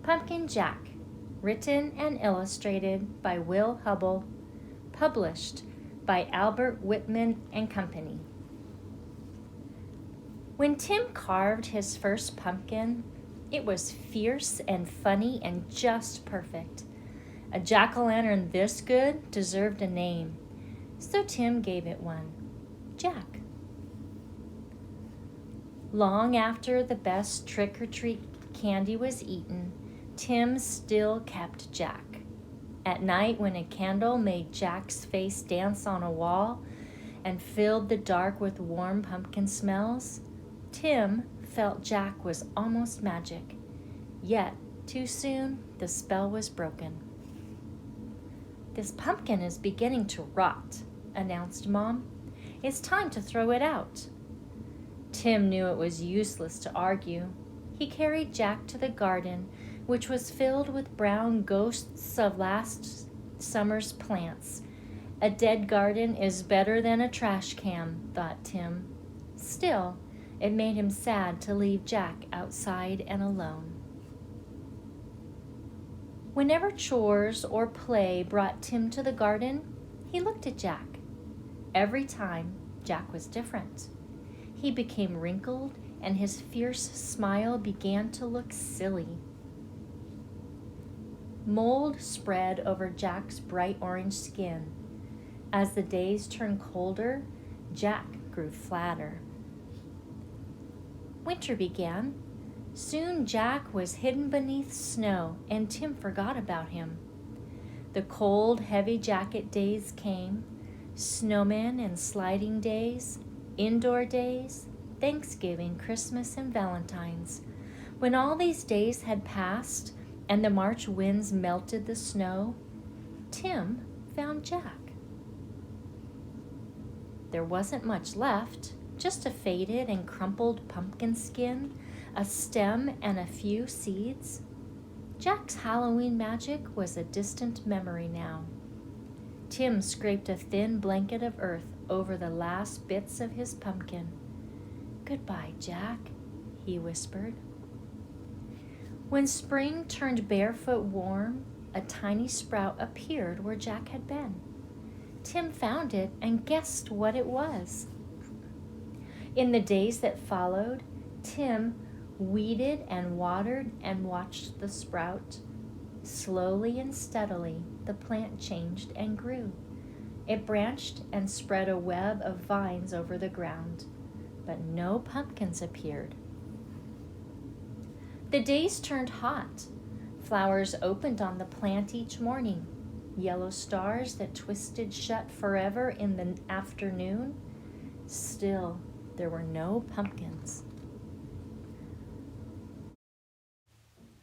Pumpkin Jack, written and illustrated by Will Hubble, published by Albert Whitman and Company. When Tim carved his first pumpkin, it was fierce and funny and just perfect. A jack-o'-lantern this good deserved a name, so Tim gave it one, Jack. Long after the best trick-or-treat candy was eaten, Tim still kept Jack. At night, when a candle made Jack's face dance on a wall and filled the dark with warm pumpkin smells, Tim felt Jack was almost magic. Yet, too soon, the spell was broken. "This pumpkin is beginning to rot," announced Mom. "It's time to throw it out." Tim knew it was useless to argue. He carried Jack to the garden, which was filled with brown ghosts of last summer's plants. A dead garden is better than a trash can, thought Tim. Still, it made him sad to leave Jack outside and alone. Whenever chores or play brought Tim to the garden, he looked at Jack. Every time, Jack was different. He became wrinkled, and his fierce smile began to look silly. Mold spread over Jack's bright orange skin. As the days turned colder, Jack grew flatter. Winter began. Soon Jack was hidden beneath snow, and Tim forgot about him. The cold, heavy jacket days came, snowmen and sliding days, indoor days, Thanksgiving, Christmas, and Valentine's. When all these days had passed and the March winds melted the snow, Tim found Jack. There wasn't much left, just a faded and crumpled pumpkin skin, a stem, and a few seeds. Jack's Halloween magic was a distant memory now. Tim scraped a thin blanket of earth over the last bits of his pumpkin. "Goodbye, Jack," he whispered. When spring turned barefoot warm, a tiny sprout appeared where Jack had been. Tim found it and guessed what it was. In the days that followed, Tim weeded and watered and watched the sprout. Slowly and steadily, the plant changed and grew. It branched and spread a web of vines over the ground, but no pumpkins appeared. The days turned hot. Flowers opened on the plant each morning, yellow stars that twisted shut forever in the afternoon. Still, there were no pumpkins.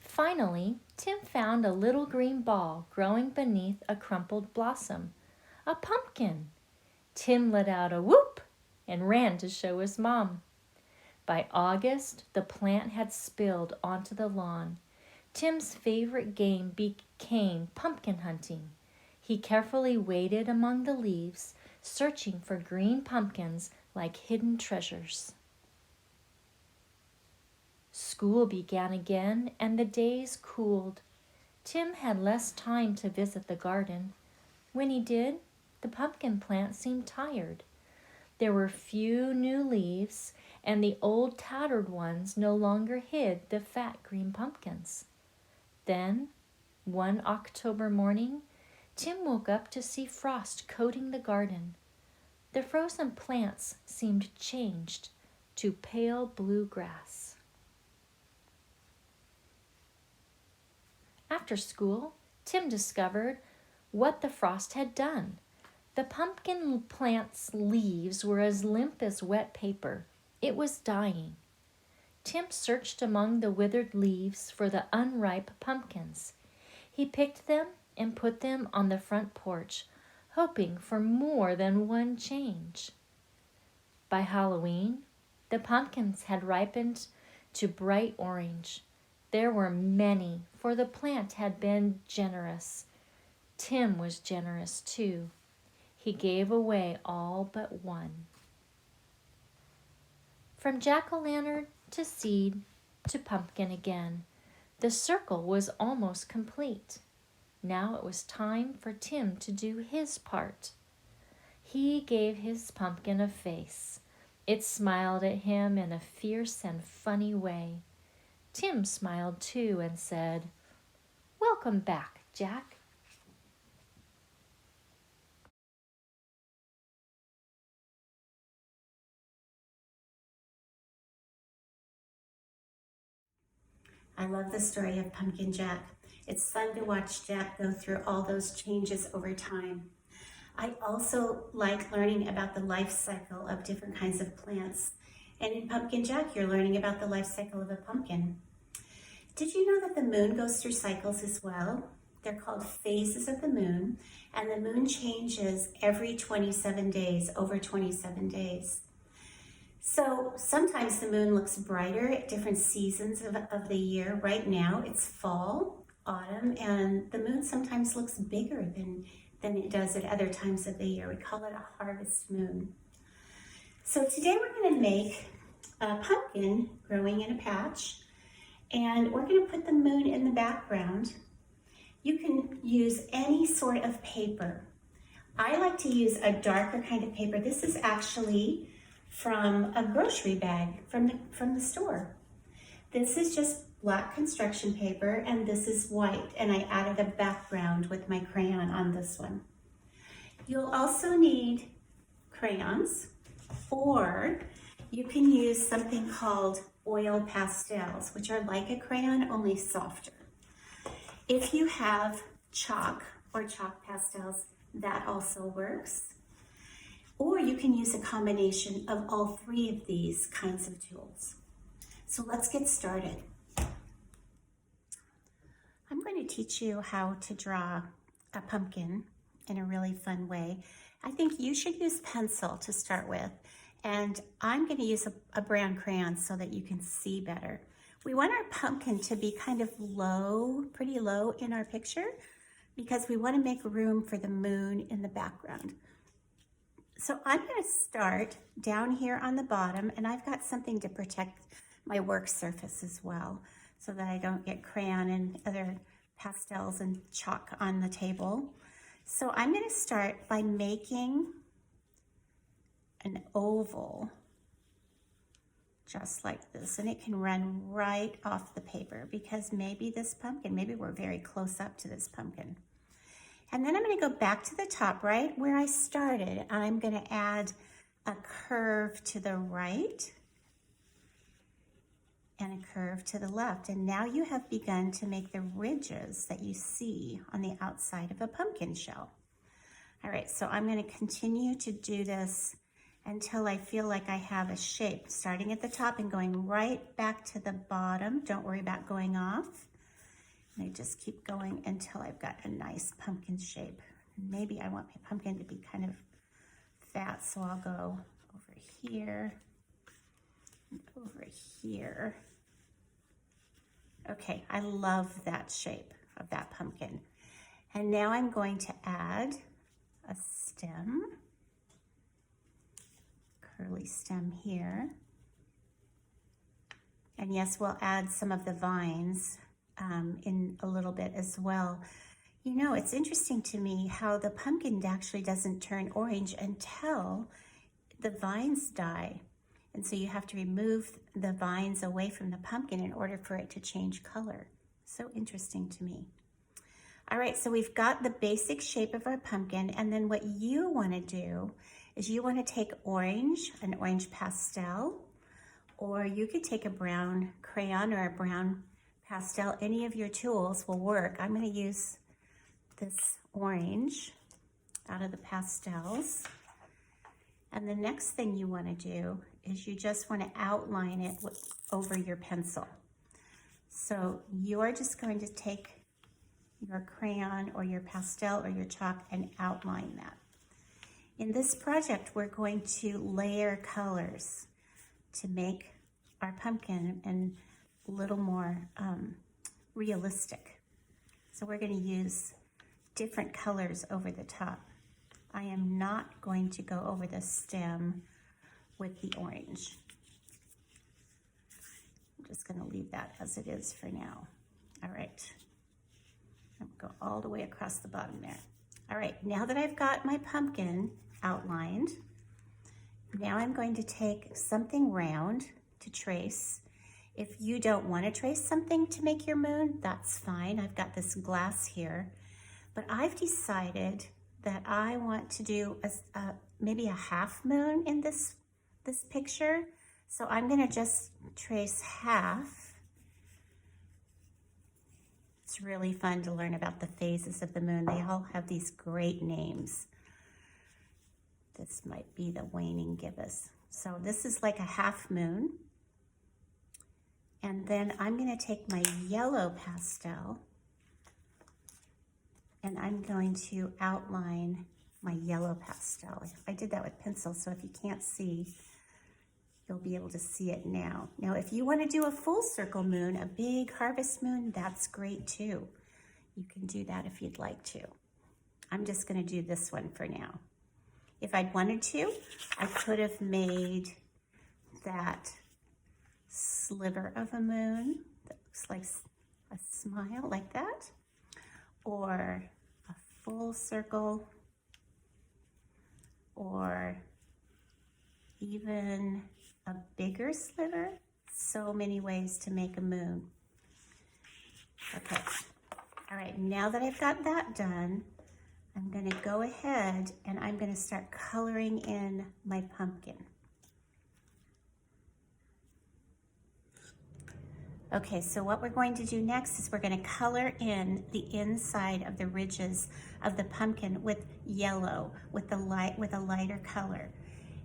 Finally, Tim found a little green ball growing beneath a crumpled blossom. A pumpkin! Tim let out a whoop and ran to show his mom. By August, the plant had spilled onto the lawn. Tim's favorite game became pumpkin hunting. He carefully waded among the leaves, searching for green pumpkins like hidden treasures. School began again, and the days cooled. Tim had less time to visit the garden. When he did, the pumpkin plant seemed tired. There were few new leaves, and the old tattered ones no longer hid the fat green pumpkins. Then, one October morning, Tim woke up to see frost coating the garden. The frozen plants seemed changed to pale blue grass. After school, Tim discovered what the frost had done. The pumpkin plant's leaves were as limp as wet paper. It was dying. Tim searched among the withered leaves for the unripe pumpkins. He picked them and put them on the front porch, hoping for more than one change. By Halloween, the pumpkins had ripened to bright orange. There were many, for the plant had been generous. Tim was generous too. He gave away all but one. From jack-o'-lantern to seed to pumpkin again, The circle was almost complete. Now it was time for Tim to do his part. He gave his pumpkin a face. It smiled at him in a fierce and funny way. Tim smiled too and said, "Welcome back, Jack." I love the story of Pumpkin Jack. It's fun to watch Jack go through all those changes over time. I also like learning about the life cycle of different kinds of plants. And in Pumpkin Jack, you're learning about the life cycle of a pumpkin. Did you know that the moon goes through cycles as well? They're called phases of the moon, and the moon changes every 27 days, over 27 days. So sometimes the moon looks brighter at different seasons of the year. Right now it's fall, autumn, and the moon sometimes looks bigger than it does at other times of the year. We call it a harvest moon. So today we're going to make a pumpkin growing in a patch, and we're going to put the moon in the background. You can use any sort of paper. I like to use a darker kind of paper. This is actually from a grocery bag from the store. This is just black construction paper, and this is white, and I added a background with my crayon on this one. You'll also need crayons, or you can use something called oil pastels, which are like a crayon, only softer. If you have chalk or chalk pastels, that also works. Or you can use a combination of all three of these kinds of tools. So let's get started. I'm going to teach you how to draw a pumpkin in a really fun way. I think you should use pencil to start with, and I'm going to use a brown crayon so that you can see better. We want our pumpkin to be kind of low, pretty low in our picture, because we want to make room for the moon in the background. So I'm going to start down here on the bottom, and I've got something to protect my work surface as well, so that I don't get crayon and other pastels and chalk on the table. So I'm going to start by making an oval just like this, and it can run right off the paper, because maybe we're very close up to this pumpkin. And then I'm going to go back to the top right where I started. I'm going to add a curve to the right and a curve to the left. And now you have begun to make the ridges that you see on the outside of a pumpkin shell. All right, so I'm going to continue to do this until I feel like I have a shape, starting at the top and going right back to the bottom. Don't worry about going off. And I just keep going until I've got a nice pumpkin shape. Maybe I want my pumpkin to be kind of fat, so I'll go over here and over here. Okay, I love that shape of that pumpkin. And now I'm going to add a stem, curly stem here. And yes, we'll add some of the vines in a little bit as well. You know, it's interesting to me how the pumpkin actually doesn't turn orange until the vines die. And so you have to remove the vines away from the pumpkin in order for it to change color. So interesting to me. All right, so we've got the basic shape of our pumpkin, and then what you want to do is you want to take an orange pastel, or you could take a brown crayon or a brown pastel. Any of your tools will work. I'm going to use this orange out of the pastels. And the next thing you want to do is you just want to outline it over your pencil. So you're just going to take your crayon or your pastel or your chalk and outline that. In this project, we're going to layer colors to make our pumpkin and a little more realistic. So we're going to use different colors over the top. I am not going to go over the stem with the orange. I'm just going to leave that as it is for now. All right. I'll go all the way across the bottom there. All right, now that I've got my pumpkin outlined, now I'm going to take something round to trace. If you don't want to trace something to make your moon, that's fine. I've got this glass here, but I've decided that I want to do maybe a half moon in this picture. So I'm going to just trace half. It's really fun to learn about the phases of the moon. They all have these great names. This might be the waning gibbous. So this is like a half moon. And then I'm going to take my yellow pastel and I'm going to outline my yellow pastel. I did that with pencil, so if you can't see, you'll be able to see it now. Now, if you want to do a full circle moon, a big harvest moon, that's great too. You can do that if you'd like to. I'm just going to do this one for now. If I'd wanted to, I could have made that sliver of a moon that looks like a smile like that, or a full circle, or even a bigger sliver. So many ways to make a moon. Okay, all right, now that I've got that done, I'm going to go ahead and I'm going to start coloring in my pumpkin. Okay, so what we're going to do next is we're going to color in the inside of the ridges of the pumpkin with yellow, with a lighter color.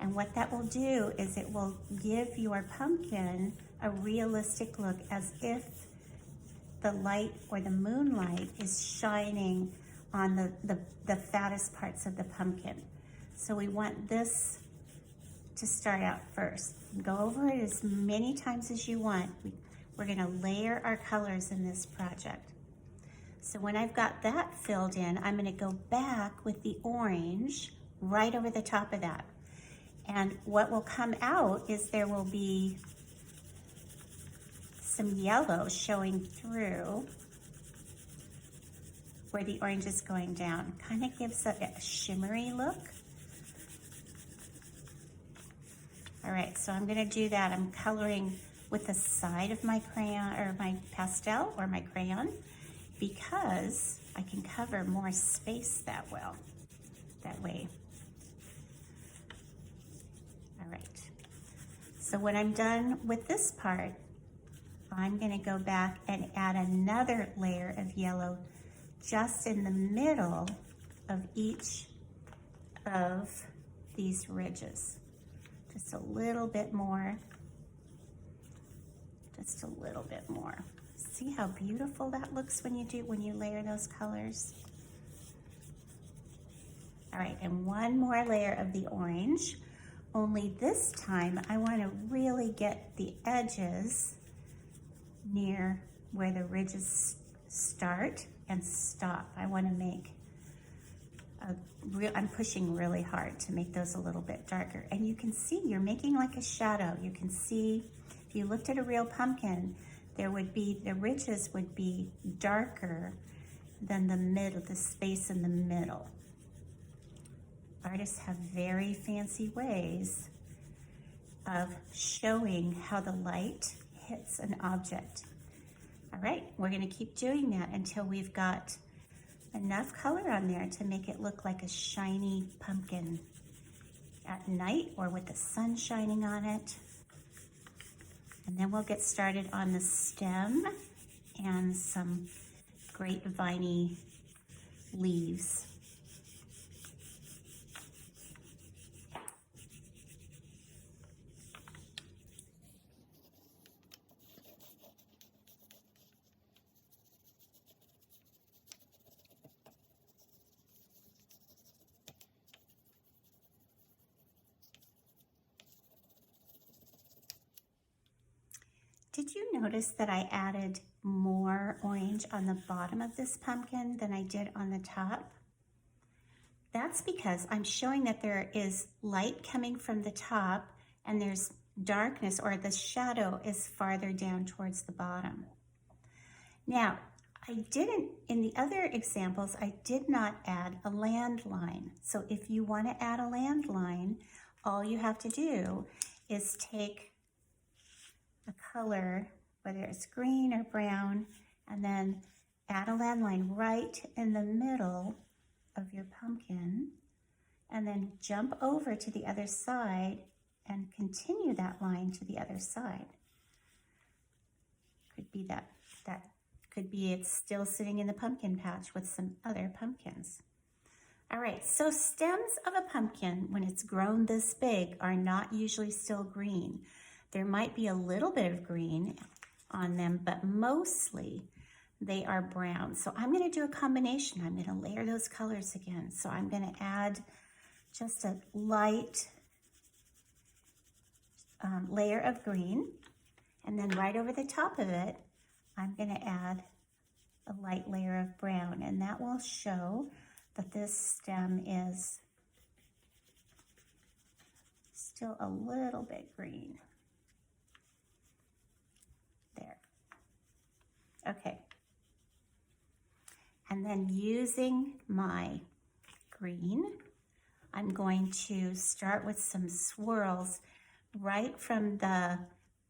And what that will do is it will give your pumpkin a realistic look, as if the light or the moonlight is shining on the fattest parts of the pumpkin. So we want this to start out first. Go over it as many times as you want. We're going to layer our colors in this project. So when I've got that filled in, I'm going to go back with the orange right over the top of that. And what will come out is there will be some yellow showing through where the orange is going down. Kind of gives a shimmery look. All right, so I'm going to do that. I'm coloring with the side of my crayon or my pastel or my crayon because I can cover more space that way. All right, so when I'm done with this part, I'm going to go back and add another layer of yellow just in the middle of each of these ridges. Just a little bit more. Just a little bit more. See how beautiful that looks when you layer those colors? All right, and one more layer of the orange, only this time I want to really get the edges near where the ridges start and stop. I want to make I'm pushing really hard to make those a little bit darker. And you can see you're making like a shadow. You can see if you looked at a real pumpkin, the ridges would be darker than the middle, the space in the middle. Artists have very fancy ways of showing how the light hits an object. All right, we're going to keep doing that until we've got enough color on there to make it look like a shiny pumpkin at night or with the sun shining on it. And then we'll get started on the stem and some grapevine-y leaves. Did you notice that I added more orange on the bottom of this pumpkin than I did on the top? That's because I'm showing that there is light coming from the top and there's darkness, or the shadow is farther down towards the bottom. Now, in the other examples, I did not add a landline. So if you want to add a landline, all you have to do is take a color, whether it's green or brown, and then add a landline right in the middle of your pumpkin, and then jump over to the other side and continue that line to the other side. Could be that could be it's still sitting in the pumpkin patch with some other pumpkins. All right, so stems of a pumpkin, when it's grown this big, are not usually still green. There might be a little bit of green on them, but mostly they are brown. So I'm going to do a combination. I'm going to layer those colors again. So I'm going to add just a light layer of green, and then right over the top of it, I'm going to add a light layer of brown, and that will show that this stem is still a little bit green. There. Okay. And then using my green, I'm going to start with some swirls right from the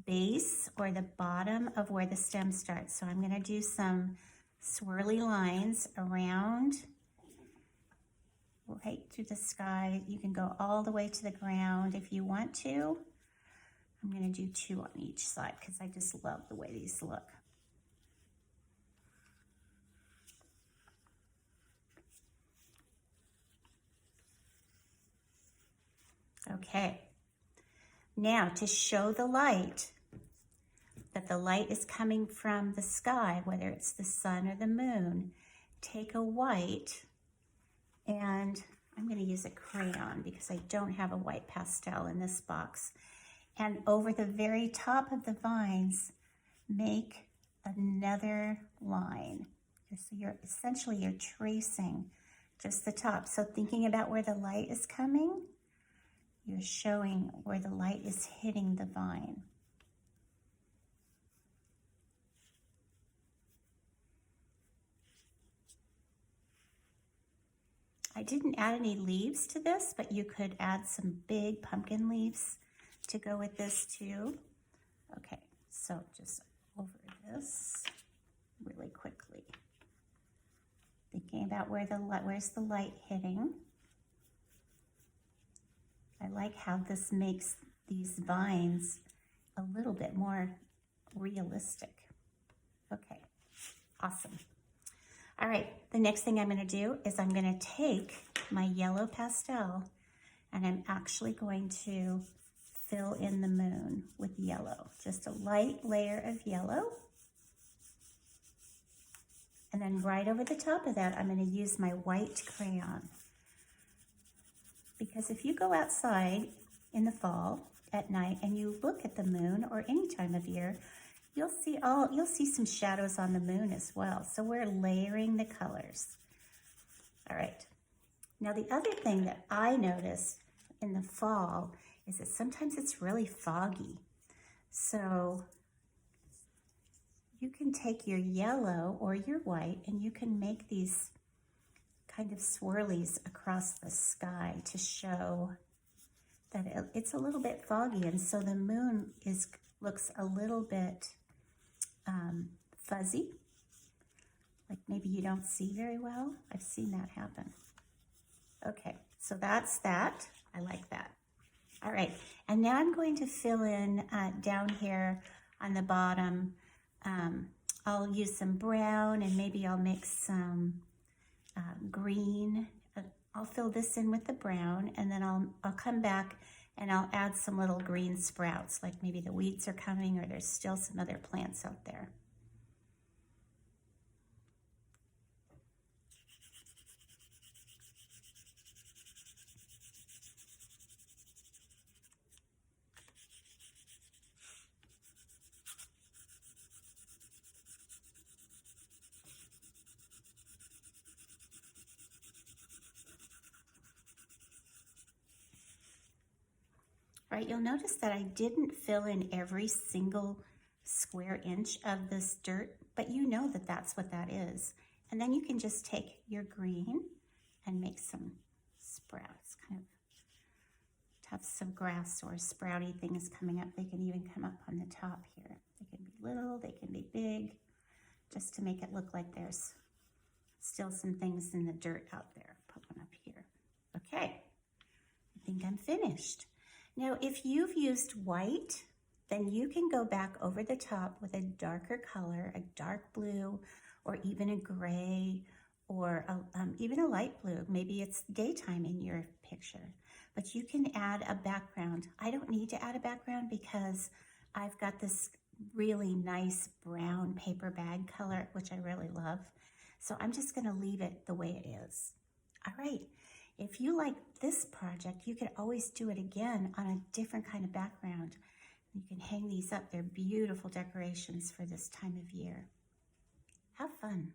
base or the bottom of where the stem starts. So I'm going to do some swirly lines around right through the sky. You can go all the way to the ground if you want to. I'm going to do 2 on each side because I just love the way these look. Okay. Now, to show the light, that the light is coming from the sky, whether it's the sun or the moon, take a white, and I'm going to use a crayon because I don't have a white pastel in this box. And over the very top of the vines, make another line. So you're tracing just the top. So thinking about where the light is coming, you're showing where the light is hitting the vine. I didn't add any leaves to this, but you could add some big pumpkin leaves to go with this too. Okay, so just over this really quickly. Thinking about where's the light hitting. I like how this makes these vines a little bit more realistic. Okay, awesome. All right, the next thing I'm going to do is I'm going to take my yellow pastel and I'm actually going to fill in the moon with yellow, just a light layer of yellow. And then right over the top of that, I'm going to use my white crayon. Because if you go outside in the fall at night and you look at the moon, or any time of year, you'll see some shadows on the moon as well. So we're layering the colors. All right. Now the other thing that I notice in the fall is that sometimes it's really foggy. So you can take your yellow or your white and you can make these kind of swirlies across the sky to show that it's a little bit foggy, and so the moon looks a little bit fuzzy, like maybe you don't see very well. I've seen that happen. Okay, so that's that. I like that. All right, and now I'm going to fill in down here on the bottom. I'll use some brown and maybe I'll mix some green. I'll fill this in with the brown, and then I'll come back and I'll add some little green sprouts, like maybe the weeds are coming or there's still some other plants out there. All right, you'll notice that I didn't fill in every single square inch of this dirt but you know that that's what that is. And then you can just take your green and make some sprouts, kind of have some grass or sprouty things coming up. They can even come up on the top here. They can be little, they can be big, just to make it look like there's still some things in the dirt out there. Put one up here. Okay, I think I'm finished. Now, if you've used white, then you can go back over the top with a darker color, a dark blue, or even a gray, or even a light blue. Maybe it's daytime in your picture, but you can add a background. I don't need to add a background because I've got this really nice brown paper bag color, which I really love. So I'm just gonna leave it the way it is. All right, if you like this project, you could always do it again on a different kind of background. You can hang these up. They're beautiful decorations for this time of year. Have fun.